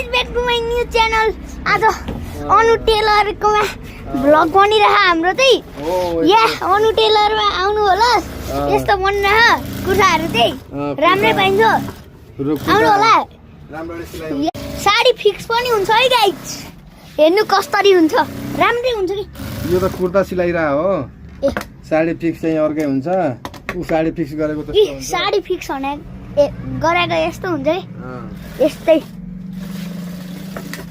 guys back to my new channel आज Anu टेलरकोमा vlog बनिरह हाम्रो चाहिँ या अनु टेलरमा आउनु होला यस्तो बनिरह कुर्ताहरु चाहिँ राम्रै पाइन्छ आउनु होला राम्ररी सिलाइ साडी फिक्स पनि हुन्छ है गाइस हेर्नु कसरी हुन्छ राम्रै हुन्छ कि यो त कुर्ता सिलाइरा हो ए साडी फिक्स चाहिँ अर्कै हुन्छ उ साडी फिक्स गरेको त साडी फिक्स हुने गरेको यस्तो हुन्छ कि यस्तै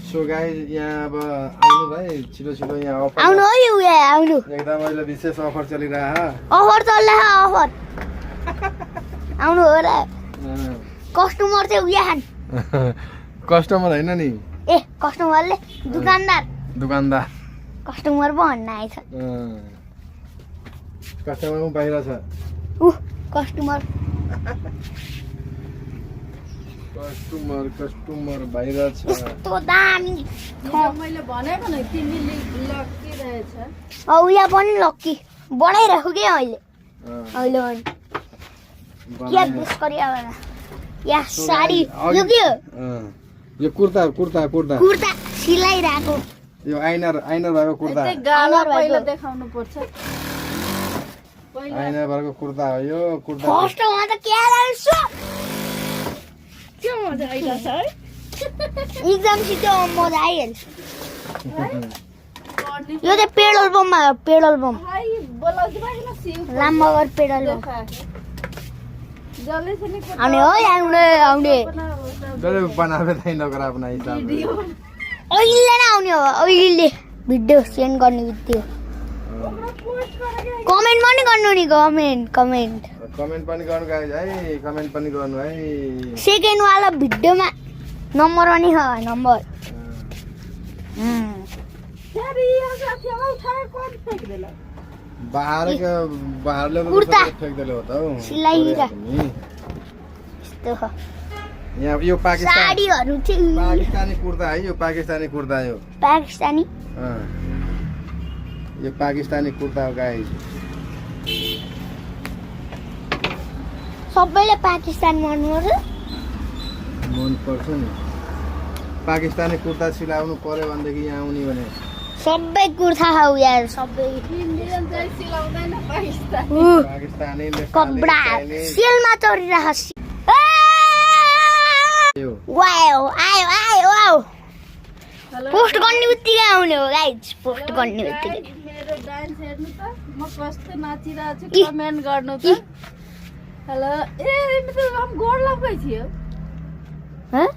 सो गाइस यहाँ अब आउनु भाइ छिटो छिटो यहाँ अफर आउनु है उया आउनु एकदम अहिले विशेष अफर चलिरहेको अफर चल्दैछ अफर आउनु होला कस्टमर चाहिँ उया खान कस्टमर हैन नि ए कस्टमरले दुकानदार कस्टमर पो भन्न आएछ कस्टमर पनि बाहिर छ उ कस्टमर कस्टमर बाहिर छ यस्तो दामी मैले भनेको नि तिमीले लक्की रहेछ उया पनि लक्की बनाइराखु के अहिले पनि क्या बेस गरिया या साडी यो के हो यो कुर्ता सिलाइराको यो आइनर भएको कुर्ता गाला पहिला देखाउनु पर्छ आइनर भएको कुर्ता हो यो कुर्ता फर्स्टमा त के लाग्छ के मजा आइरहेछ है एक्जाम सिधै मजा आइहाल्छ यो चाहिँ पेट्रोल बम हाय बोलाउँछ बाहिर सिउ लामबगर पेट्रोल बम जल्दी से नहीं आउने हो आउने गरे बनावे चाहिँ नगर आफ्नो हिसाबले अहिले नै आउने हो अहिले भिडियो सेन्ड गर्ने बित्तिकै कमेन्ट पनि गर्नु नि कमेन्ट पनि गर्नु गाइस है कमेन्ट पनि गर्नु है सेकेन्ड वाला भिडियोमा नम्बर पनि छ नम्बर तेरी यहाँ साथी अब उठाए कौन फेंक देला बाहरले कुर्ता फ्याक्दैले हो त हौ सिलाइरा यस्तो हो यहाँ यो पाकिस्तान साडीहरु चाहिँ पाकिस्तानी कुर्ता है यो पाकिस्तानी कुर्ता यो पाकिस्तानी यो पाकिस्तानी कुर्ता हो गाइस सबैले पाकिस्तान मन पर्छ नि पाकिस्तानी कुर्ता सिलाउनु पर्यो भनेदेखि यहाँ आउने भने सबै कुर्ता हो यार सबै इंडियन चाहिँ सिलाउँदैन पाकिस्तानी कपडा सेलमा चढिरहेछ वाओ आयो पोस्ट गर्ने बित्तिकै आउने हो गाइस पोस्ट गर्ने बित्तिकै मेरो डान्स हेर्नु त म कस्तो नाचिरहेको छु कमेन्ट गर्नु त हेलो ए म त हम गोड लगाइ थियो ह